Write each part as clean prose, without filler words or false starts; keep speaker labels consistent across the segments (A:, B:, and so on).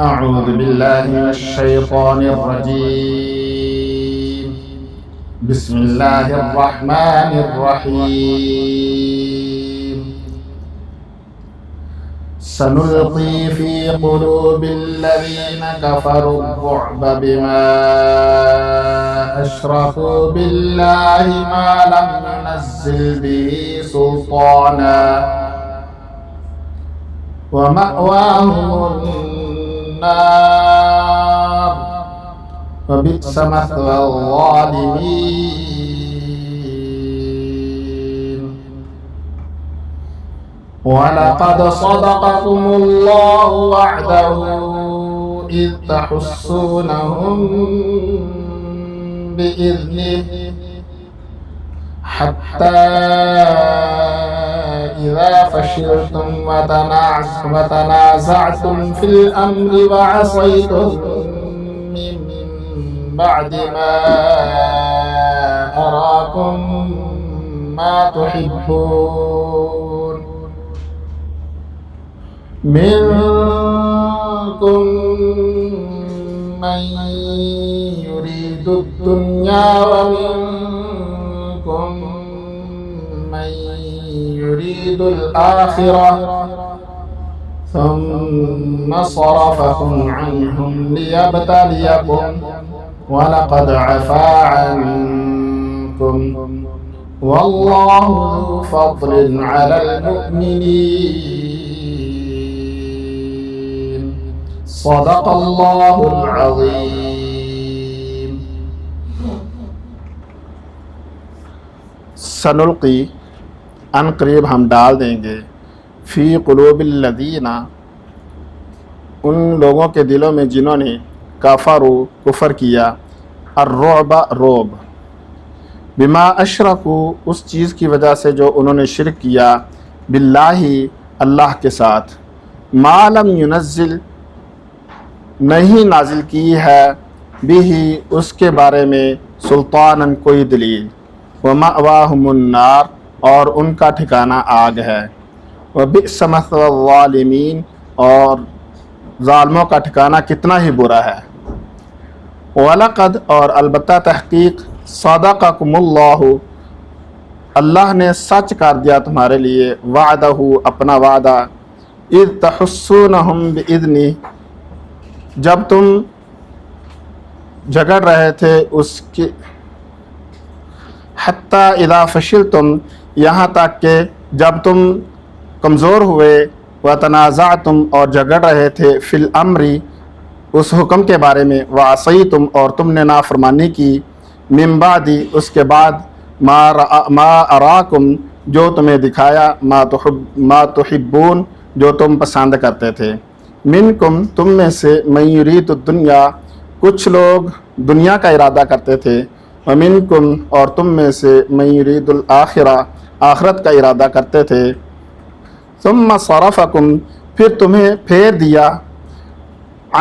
A: أعوذ بالله من الشيطان الرجيم. بسم الله الرحمن الرحيم. سنلقي في قلوب الذين كفروا الرعب بما أشركوا بالله ما لم ينزل به سلطانا ومأواهم النار وبئس مثوى الظالمين. ولقد صدقكم الله وعده إذ تحسونهم بإذنه حتى إذا فشلتم وتنازعتم في الأمر وعصيتم من بعد ما أراكم ما تحبون منكم من يريد الدنيا ومنكم من يريد الآخرة ثم صرفكم عنهم ليبتليكم ولقد عفا عنكم والله ذو فضل على المؤمنين. صدق الله العظيم. سنلقی ان قریب ہم ڈال دیں گے فی قلوب الذین ان لوگوں کے دلوں میں جنہوں نے کفروا کفر کیا الرعب رعب بما اشرکوا اس چیز کی وجہ سے جو انہوں نے شرک کیا باللہ اللہ کے ساتھ ما لم ينزل نہیں نازل کی ہے بھی اس کے بارے میں سلطاناً کوئی دلیل ومأواہم النار اور ان کا ٹھکانہ آگ ہے وبئس مثوى الظالمین اور ظالموں کا ٹھکانہ کتنا ہی برا ہے وَلَقَدْ اور البتہ تحقیق صدقکم اللہ اللہ نے سچ کر دیا تمہارے لیے وعدہ اپنا وعدہ اذ تحسونہم بإذنہ جب تم جھگڑ رہے تھے اس کی حتی اذا فشلتم یہاں تک کہ جب تم کمزور ہوئے وتنازعتم اور جھگڑ رہے تھے فی الامر اس حکم کے بارے میں وعصیتم اور تم نے نافرمانی کی من بعد اس کے بعد ما اراکم جو تمہیں دکھایا ما تحبون جو تم پسند کرتے تھے منکم تم میں سے من یرید الدنیا کچھ لوگ دنیا کا ارادہ کرتے تھے ومنکم اور تم میں سے من یرید الآخرہ آخرت کا ارادہ کرتے تھے ثم صرفکم پھر تمہیں پھیر دیا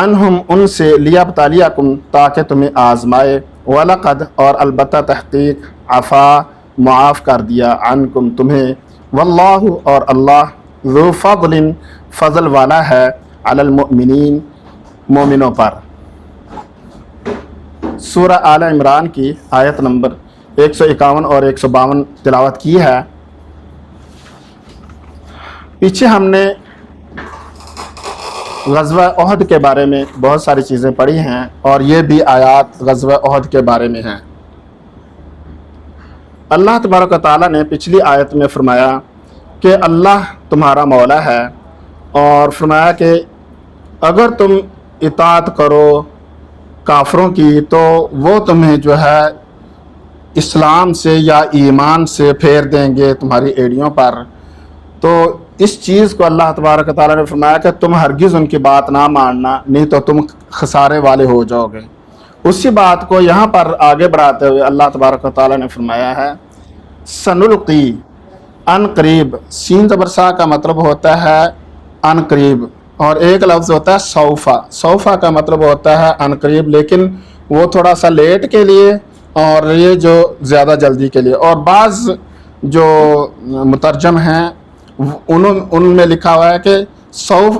A: عنہم ان سے لیبتلیکم تاکہ تمہیں آزمائے وَلَقَدْ اور البتہ تحقیق عفا معاف کر دیا عنکم تمہیں واللہ اور اللہ ذو فضل فضل والا ہے علی المؤمنین مومنوں پر. سورہ آل عمران کی آیت نمبر 151 اور 152 تلاوت کی ہے. پیچھے ہم نے غزوہ احد کے بارے میں بہت ساری چیزیں پڑھی ہیں اور یہ بھی آیات غزوہ احد کے بارے میں ہیں. اللہ تبارک و تعالیٰ نے پچھلی آیت میں فرمایا کہ اللہ تمہارا مولا ہے اور فرمایا کہ اگر تم اطاعت کرو کافروں کی تو وہ تمہیں جو ہے اسلام سے یا ایمان سے پھیر دیں گے تمہاری ایڑیوں پر. تو اس چیز کو اللہ تبارک و تعالیٰ نے فرمایا کہ تم ہرگز ان کی بات نہ ماننا نہیں تو تم خسارے والے ہو جاؤ گے. اسی بات کو یہاں پر آگے بڑھاتے ہوئے اللہ تبارک و تعالیٰ نے فرمایا ہے سنلقی ان قریب سین زبر سا کا مطلب ہوتا ہے ان قریب اور ایک لفظ ہوتا ہے سوفا کا مطلب ہوتا ہے ان قریب لیکن وہ تھوڑا سا لیٹ کے لیے اور یہ جو زیادہ جلدی کے لیے. اور بعض جو مترجم ہیں ان میں لکھا ہوا ہے کہ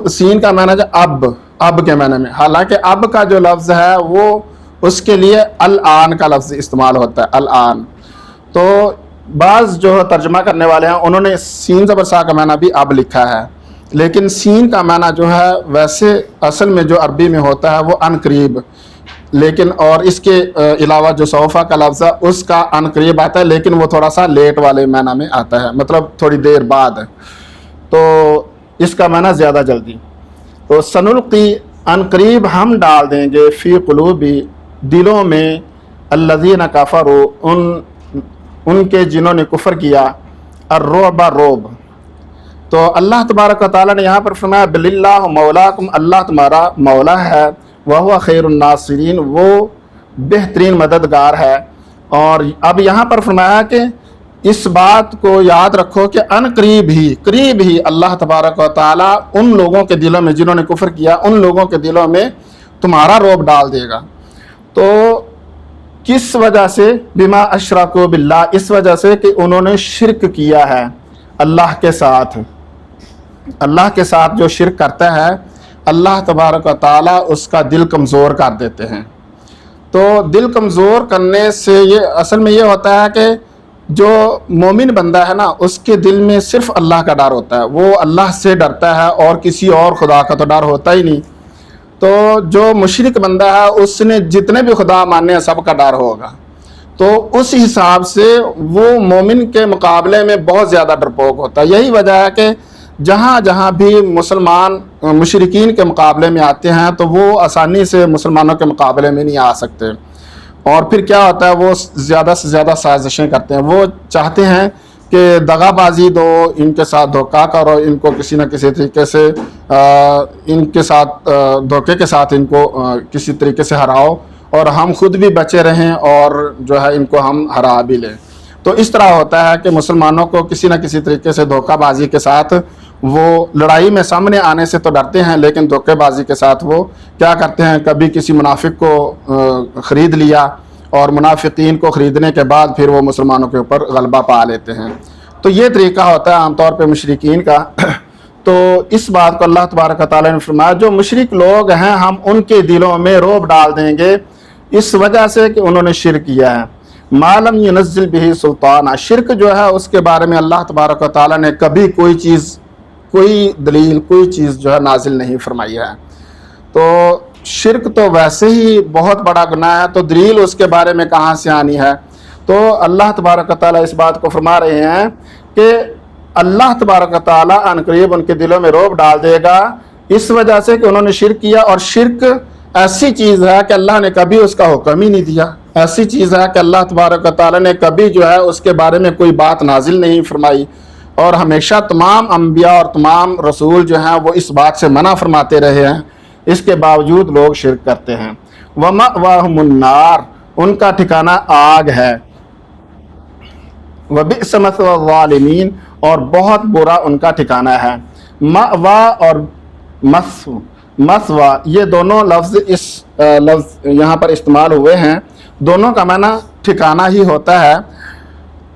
A: سین کا معنی ہے اب کے معنی میں، حالانکہ اب کا جو لفظ ہے وہ اس کے لیے الآن کا لفظ استعمال ہوتا ہے، الآن۔ تو بعض جو ترجمہ کرنے والے ہیں انہوں نے سین زبر سا کا معنی بھی اب لکھا ہے، لیکن سین کا معنی جو ہے ویسے اصل میں جو عربی میں ہوتا ہے وہ ان قریب، لیکن اور اس کے علاوہ جو سوفا کا لفظ ہے اس کا ان قریب آتا ہے، لیکن وہ تھوڑا سا لیٹ والے معنی میں آتا ہے، مطلب تھوڑی دیر بعد، تو اس کا معنی زیادہ جلدی۔ تو سنلقی ان قریب ہم ڈال دیں گے فی قلوبی دلوں میں الذین کفروا ان کے جنہوں نے کفر کیا الرعب روب۔ تو اللہ تبارک و تعالیٰ نے یہاں پر فرمایا بللہ مولاکم، اللہ تمہارا مولا ہے، وہو خیر الناصرین، وہ بہترین مددگار ہے۔ اور اب یہاں پر فرمایا کہ اس بات کو یاد رکھو کہ ان قریب ہی اللہ تبارک و تعالیٰ ان لوگوں کے دلوں میں جنہوں نے کفر کیا، ان لوگوں کے دلوں میں تمہارا رعب ڈال دے گا۔ تو کس وجہ سے؟ بما اشرکوا باللہ، اس وجہ سے کہ انہوں نے شرک کیا ہے اللہ کے ساتھ۔ اللہ کے ساتھ جو شرک کرتا ہے اللہ تبارک و تعالیٰ اس کا دل کمزور کر دیتے ہیں۔ تو دل کمزور کرنے سے یہ اصل میں یہ ہوتا ہے کہ جو مومن بندہ ہے نا اس کے دل میں صرف اللہ کا ڈر ہوتا ہے، وہ اللہ سے ڈرتا ہے اور کسی اور خدا کا تو ڈر ہوتا ہی نہیں۔ تو جو مشرک بندہ ہے اس نے جتنے بھی خدا ماننے ہیں سب کا ڈر ہوگا، تو اس حساب سے وہ مومن کے مقابلے میں بہت زیادہ ڈرپوک ہوتا ہے۔ یہی وجہ ہے کہ جہاں جہاں بھی مسلمان مشرکین کے مقابلے میں آتے ہیں تو وہ آسانی سے مسلمانوں کے مقابلے میں نہیں آ سکتے، اور پھر کیا ہوتا ہے وہ زیادہ سے زیادہ سازشیں کرتے ہیں۔ وہ چاہتے ہیں کہ دغا بازی دو، ان کے ساتھ دھوکہ کرو، ان کو کسی نہ کسی طریقے سے ان کے ساتھ دھوکے کے ساتھ ان کو کسی طریقے سے ہراؤ، اور ہم خود بھی بچے رہیں اور جو ہے ان کو ہم ہرا بھی لیں۔ تو اس طرح ہوتا ہے کہ مسلمانوں کو کسی نہ کسی طریقے سے دھوکہ بازی کے ساتھ وہ لڑائی میں سامنے آنے سے تو ڈرتے ہیں، لیکن دھوکے بازی کے ساتھ وہ کیا کرتے ہیں، کبھی کسی منافق کو خرید لیا اور منافقین کو خریدنے کے بعد پھر وہ مسلمانوں کے اوپر غلبہ پا لیتے ہیں۔ تو یہ طریقہ ہوتا ہے عام طور پہ مشرکین کا۔ تو اس بات کو اللہ تبارک و تعالیٰ نے فرمایا جو مشرک لوگ ہیں ہم ان کے دلوں میں رعب ڈال دیں گے اس وجہ سے کہ انہوں نے شرک کیا ہے۔ ما لم ينزل به سلطان، شرک جو ہے اس کے بارے میں اللہ تبارک و تعالیٰ نے کبھی کوئی چیز، کوئی دلیل، کوئی چیز جو ہے نازل نہیں فرمائی ہے۔ تو شرک تو ویسے ہی بہت بڑا گناہ ہے، تو دلیل اس کے بارے میں کہاں سے آنی ہے؟ تو اللہ تبارک و تعالیٰ اس بات کو فرما رہے ہیں کہ اللہ تبارک و تعالیٰ ان قریب ان کے دلوں میں رعب ڈال دے گا اس وجہ سے کہ انہوں نے شرک کیا، اور شرک ایسی چیز ہے کہ اللہ نے کبھی اس کا حکم ہی نہیں دیا، ایسی چیز ہے کہ اللہ تبارک و تعالیٰ نے کبھی جو ہے اس کے بارے میں کوئی بات نازل نہیں فرمائی، اور ہمیشہ تمام انبیاء اور تمام رسول جو ہیں وہ اس بات سے منع فرماتے رہے ہیں، اس کے باوجود لوگ شرک کرتے ہیں۔ وَمَأْوَاهُمُ النَّارُ، ان کا ٹھکانہ آگ ہے، وَبِئْسَ مَثْوَى الظَّالِمِينَ، اور بہت برا ان کا ٹھکانہ ہے۔ مأوا اور مثوا یہ دونوں لفظ اس لفظ یہاں پر استعمال ہوئے ہیں، دونوں کا معنی ٹھکانہ ہی ہوتا ہے۔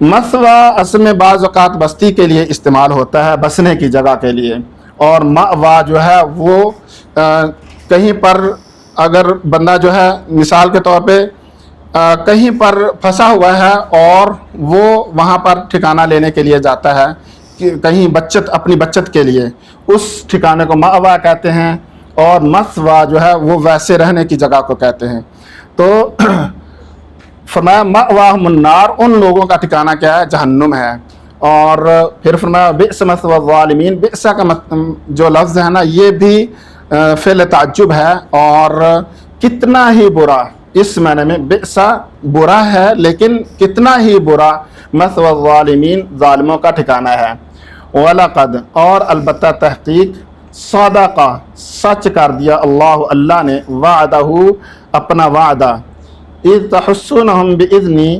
A: مثوا اصل میں بعض اوقات بستی کے لیے استعمال ہوتا ہے، بسنے کی جگہ کے لیے، اور مأوا جو ہے وہ کہیں پر اگر بندہ جو ہے مثال کے طور پہ کہیں پر پھنسا ہوا ہے اور وہ وہاں پر ٹھکانہ لینے کے لیے جاتا ہے کہ کہیں بچت، اپنی بچت کے لیے، اس ٹھکانے کو مأوا کہتے ہیں، اور مثوا جو ہے وہ ویسے رہنے کی جگہ کو کہتے ہیں۔ تو فرمایا مأواہم النار، ان لوگوں کا ٹھکانہ کیا ہے؟ جہنم ہے۔ اور پھر فرمایا بئس مثوی الظالمین، بئس کا جو لفظ ہے نا یہ بھی فعل تعجب ہے، اور کتنا ہی برا، اس معنی میں بئس برا ہے لیکن کتنا ہی برا مثوی الظالمین ظالموں کا ٹھکانہ ہے۔ وَلَقَدْ، اور البتہ تحقیق، صدق سچ کر دیا اللہ نے، وعدہ اپنا وعدہ، اذ تحسونہم بإذنی،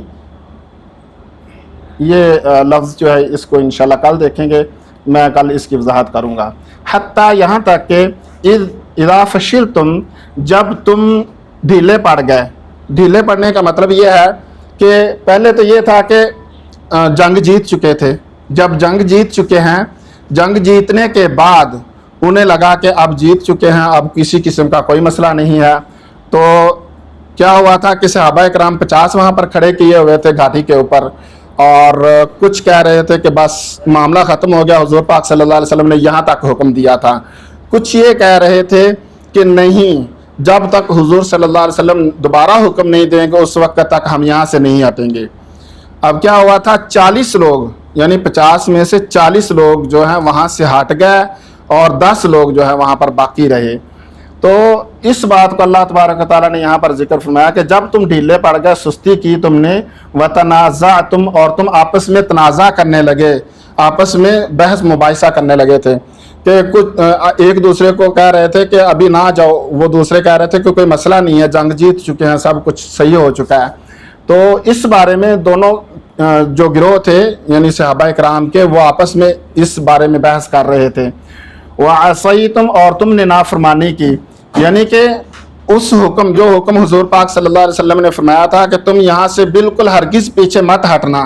A: یہ لفظ جو ہے اس کو انشاءاللہ کل دیکھیں گے، میں کل اس کی وضاحت کروں گا۔ حتیٰ یہاں تک کہ اذا فشلتم، جب تم ڈھیلے پڑ گئے۔ ڈھیلے پڑنے کا مطلب یہ ہے کہ پہلے تو یہ تھا کہ جنگ جیت چکے تھے، جب جنگ جیت چکے ہیں، جنگ جیتنے کے بعد انہیں لگا کہ اب جیت چکے ہیں, اب کسی قسم کا کوئی مسئلہ نہیں ہے. تو کیا ہوا تھا کہ صحابہ اکرام 50 وہاں پر کھڑے کیے ہوئے تھے گھاٹی کے اوپر, اور کچھ کہہ رہے تھے کہ بس معاملہ ختم ہو گیا, حضور پاک صلی اللہ علیہ وسلم نے یہاں تک حکم دیا تھا. کچھ یہ کہہ رہے تھے کہ نہیں, جب تک حضور صلی اللہ علیہ وسلم دوبارہ حکم نہیں دیں گے اس وقت تک ہم یہاں سے نہیں ہٹیں گے. اب کیا ہوا تھا, 40 لوگ یعنی 50 میں سے 40 لوگ جو ہیں وہاں سے ہٹ گئے اور 10 لوگ جو ہے وہاں پر باقی رہے. تو اس بات کو اللہ تبارک و تعالیٰ نے یہاں پر ذکر فرمایا کہ جب تم ڈھیلے پڑ گئے, سستی کی تم نے, وتنازعتم, اور تم آپس میں تنازع کرنے لگے, آپس میں بحث مباحثہ کرنے لگے تھے کہ کچھ ایک دوسرے کو کہہ رہے تھے کہ ابھی نہ جاؤ, وہ دوسرے کہہ رہے تھے کہ کوئی مسئلہ نہیں ہے, جنگ جیت چکے ہیں, سب کچھ صحیح ہو چکا ہے. تو اس بارے میں دونوں جو گروہ تھے یعنی صحابہ اکرام کے, وہ آپس میں اس بارے میں بحث کر رہے تھے. وعصیتم, اور تم نے نافرمانی کی, یعنی کہ اس حکم, جو حکم حضور پاک صلی اللہ علیہ وسلم نے فرمایا تھا کہ تم یہاں سے بالکل ہرگز پیچھے مت ہٹنا,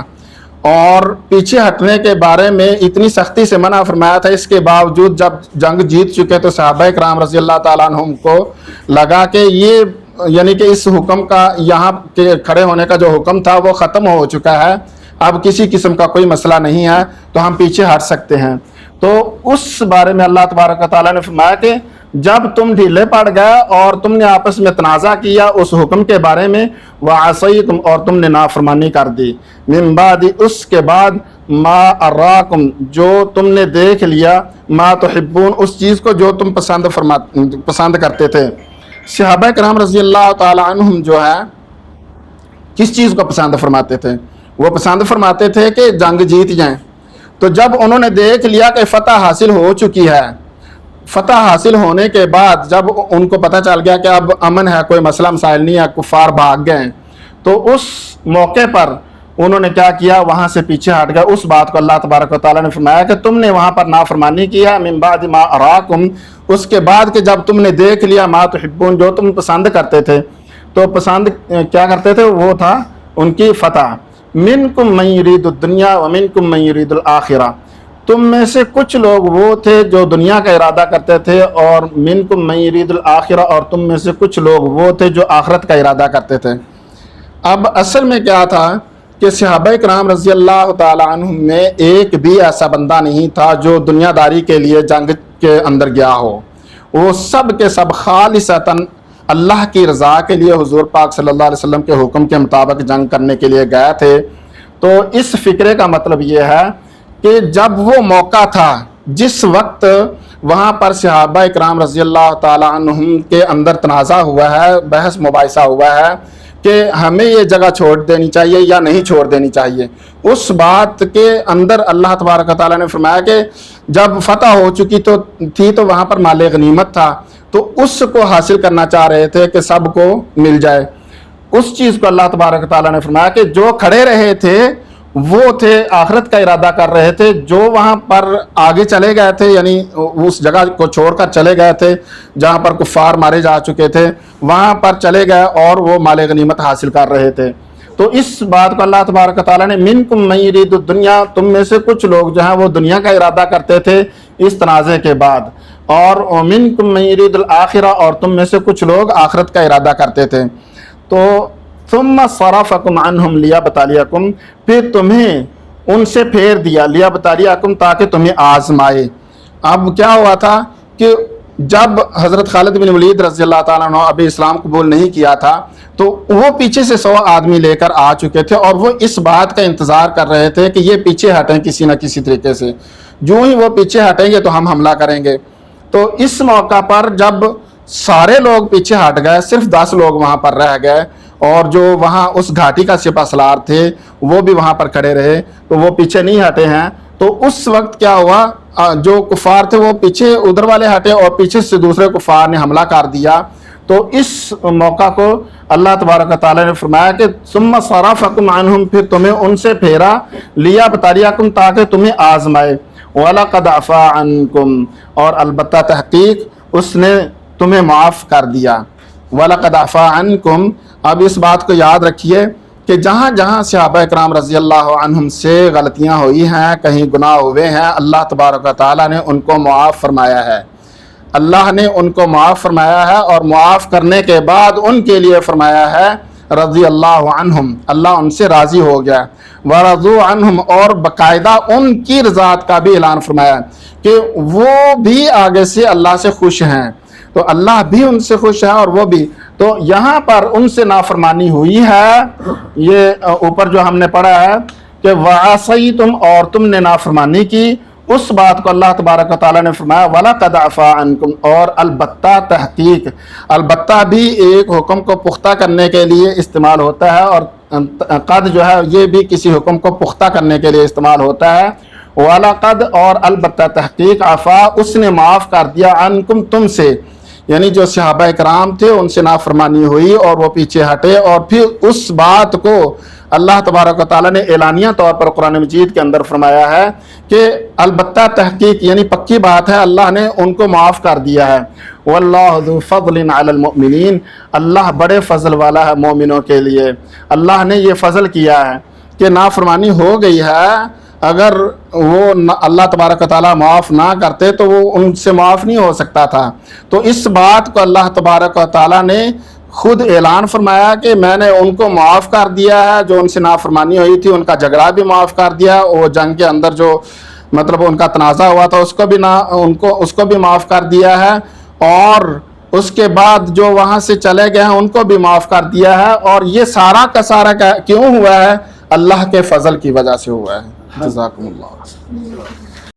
A: اور پیچھے ہٹنے کے بارے میں اتنی سختی سے منع فرمایا تھا. اس کے باوجود جب جنگ جیت چکے تو صحابہ اکرام رضی اللہ تعالیٰ عنہم کو لگا کہ یہ یعنی کہ اس حکم کا, یہاں کے کھڑے ہونے کا جو حکم تھا وہ ختم ہو چکا ہے, اب کسی قسم کا کوئی مسئلہ نہیں ہے, تو ہم پیچھے ہٹ سکتے ہیں. تو اس بارے میں اللہ تبارک و تعالیٰ نے فرمایا کہ جب تم ڈھیلے پڑ گئے اور تم نے آپس میں تنازع کیا اس حکم کے بارے میں, وعصیتم, اور تم نے نافرمانی کر دی, من بعد, اس کے بعد, ما اراکم, جو تم نے دیکھ لیا, ما تحبون, اس چیز کو جو تم پسند کرتے تھے. صحابہ کرام رضی اللہ تعالی عنہم جو ہے کس چیز کو پسند فرماتے تھے؟ وہ پسند فرماتے تھے کہ جنگ جیت جائیں. تو جب انہوں نے دیکھ لیا کہ فتح حاصل ہو چکی ہے, فتح حاصل ہونے کے بعد جب ان کو پتہ چل گیا کہ اب امن ہے, کوئی مسئلہ مسائل نہیں ہے, کفار بھاگ گئے, تو اس موقع پر انہوں نے کیا کیا, وہاں سے پیچھے ہٹ گئے. اس بات کو اللہ تبارک و تعالیٰ نے فرمایا کہ تم نے وہاں پر نافرمانی کیا, من بعد ما اراکم, اس کے بعد کہ جب تم نے دیکھ لیا, ما تحبون, جو تم پسند کرتے تھے. تو پسند کیا کرتے تھے, وہ تھا ان کی فتح. منکم من یرید الدنیا ومنکم من یرید الآخرہ, تم میں سے کچھ لوگ وہ تھے جو دنیا کا ارادہ کرتے تھے, اور منکم من یرید الآخرہ, اور تم میں سے کچھ لوگ وہ تھے جو آخرت کا ارادہ کرتے تھے. اب اصل میں کیا تھا کہ صحابہ کرام رضی اللہ تعالی عنہم میں ایک بھی ایسا بندہ نہیں تھا جو دنیا داری کے لیے جنگ کے اندر گیا ہو. وہ سب کے سب خالصتاً اللہ کی رضا کے لیے حضور پاک صلی اللہ علیہ وسلم کے حکم کے مطابق جنگ کرنے کے لیے گئے تھے. تو اس فکرے کا مطلب یہ ہے کہ جب وہ موقع تھا جس وقت وہاں پر صحابہ اکرام رضی اللہ تعالی عنہم کے اندر تنازع ہوا ہے, بحث مباحثہ ہوا ہے کہ ہمیں یہ جگہ چھوڑ دینی چاہیے یا نہیں چھوڑ دینی چاہیے, اس بات کے اندر اللہ تبارک و تعالیٰ نے فرمایا کہ جب فتح ہو چکی تو وہاں پر مال غنیمت تھا, تو اس کو حاصل کرنا چاہ رہے تھے کہ سب کو مل جائے. اس چیز کو اللہ تبارک و تعالیٰ نے فرمایا کہ جو کھڑے رہے تھے وہ تھے آخرت کا ارادہ کر رہے تھے, جو وہاں پر آگے چلے گئے تھے یعنی اس جگہ کو چھوڑ کر چلے گئے تھے جہاں پر کفار مارے جا چکے تھے, وہاں پر چلے گئے اور وہ مال غنیمت حاصل کر رہے تھے. تو اس بات کو اللہ تبارک و تعالیٰ نے منکم من یرید الدنیا, تم میں سے کچھ لوگ جو ہیں وہ دنیا کا ارادہ کرتے تھے اس تنازع کے بعد, اور منکم من یرید الآخرہ, اور تم میں سے کچھ لوگ آخرت کا ارادہ کرتے تھے. تو ثم صرفکم عنہم لیبتلیکم, پھر تمہیں ان سے پھیر دیا, لیبتلیکم, تاکہ تمہیں آزمائے. اب کیا ہوا تھا کہ جب حضرت خالد بن ولید رضی اللہ تعالیٰ عنہ ابھی اسلام قبول نہیں کیا تھا تو وہ پیچھے سے 100 آدمی لے کر آ چکے تھے, اور وہ اس بات کا انتظار کر رہے تھے کہ یہ پیچھے ہٹیں کسی نہ کسی طریقے سے, جو ہی وہ پیچھے ہٹیں گے تو ہم حملہ کریں گے. تو اس موقع پر جب سارے لوگ پیچھے ہٹ گئے, صرف 10 لوگ وہاں پر رہ گئے, اور جو وہاں اس گھاٹی کا سپہ سالار تھے وہ بھی وہاں پر کھڑے رہے, تو وہ پیچھے نہیں ہٹے ہیں. تو اس وقت کیا ہوا, جو کفار تھے وہ پیچھے ادھر والے ہٹے اور پیچھے سے دوسرے کفار نے حملہ کر دیا. تو اس موقع کو اللہ تبارک و تعالیٰ نے فرمایا کہ ثم صرفکم عنہم, پھر تمہیں ان سے پھیرا, لیبتلیکم, تاکہ تمہیں آزمائے. وَلَقَدْ عَفَا عَنْكُمْ, اور البتہ تحقیق اس نے تمہیں معاف کر دیا. وَلَقَدْ عَفَا عَنْكُمْ, اب اس بات کو یاد رکھیے کہ جہاں جہاں صحابہ اکرام رضی اللہ عنہم سے غلطیاں ہوئی ہیں, کہیں گناہ ہوئے ہیں, اللہ تبارک و تعالیٰ نے ان کو معاف فرمایا ہے. اللہ نے ان کو معاف فرمایا ہے اور معاف کرنے کے بعد ان کے لیے فرمایا ہے رضی اللہ عنہم، اللہ ان سے راضی ہو گیا، ورضوا عنہم، اور باقاعدہ ان کی رضاعت کا بھی اعلان فرمایا کہ وہ بھی آگے سے اللہ سے خوش ہیں، تو اللہ بھی ان سے خوش ہے اور وہ بھی۔ تو یہاں پر ان سے نافرمانی ہوئی ہے، یہ اوپر جو ہم نے پڑھا ہے کہ وَعَصَيْتُمْ، اور تم نے نافرمانی کی، اس بات کو اللہ تبارک و تعالیٰ نے فرمایا وَلَقَدْ عَفَا عَنْكُمْ، اور البتہ تحقیق، البتہ بھی ایک حکم کو پختہ کرنے کے لیے استعمال ہوتا ہے، اور قد جو ہے یہ بھی کسی حکم کو پختہ کرنے کے لیے استعمال ہوتا ہے۔ وَلَقَدْ، اور البتہ تحقیق، عفا، اس نے معاف کر دیا، عنکم، تم سے، یعنی جو صحابہ کرام تھے ان سے نافرمانی ہوئی اور وہ پیچھے ہٹے، اور پھر اس بات کو اللہ تبارک و تعالیٰ نے اعلانیہ طور پر قرآن مجید کے اندر فرمایا ہے کہ البتہ تحقیق، یعنی پکی بات ہے، اللہ نے ان کو معاف کر دیا ہے۔ واللہ ذو فضل علی المؤمنین، اللہ بڑے فضل والا ہے مومنوں کے لیے۔ اللہ نے یہ فضل کیا ہے کہ نافرمانی ہو گئی ہے، اگر وہ اللہ تبارک و تعالیٰ معاف نہ کرتے تو وہ ان سے معاف نہیں ہو سکتا تھا، تو اس بات کو اللہ تبارک و تعالیٰ نے خود اعلان فرمایا کہ میں نے ان کو معاف کر دیا ہے، جو ان سے نافرمانی ہوئی تھی ان کا جھگڑا بھی معاف کر دیا، وہ جنگ کے اندر جو مطلب ان کا تنازع ہوا تھا اس کو بھی معاف کر دیا ہے، اور اس کے بعد جو وہاں سے چلے گئے ہیں ان کو بھی معاف کر دیا ہے، اور یہ سارا کا سارا کیوں ہوا ہے؟ اللہ کے فضل کی وجہ سے ہوا ہے۔ جزاکم اللہ۔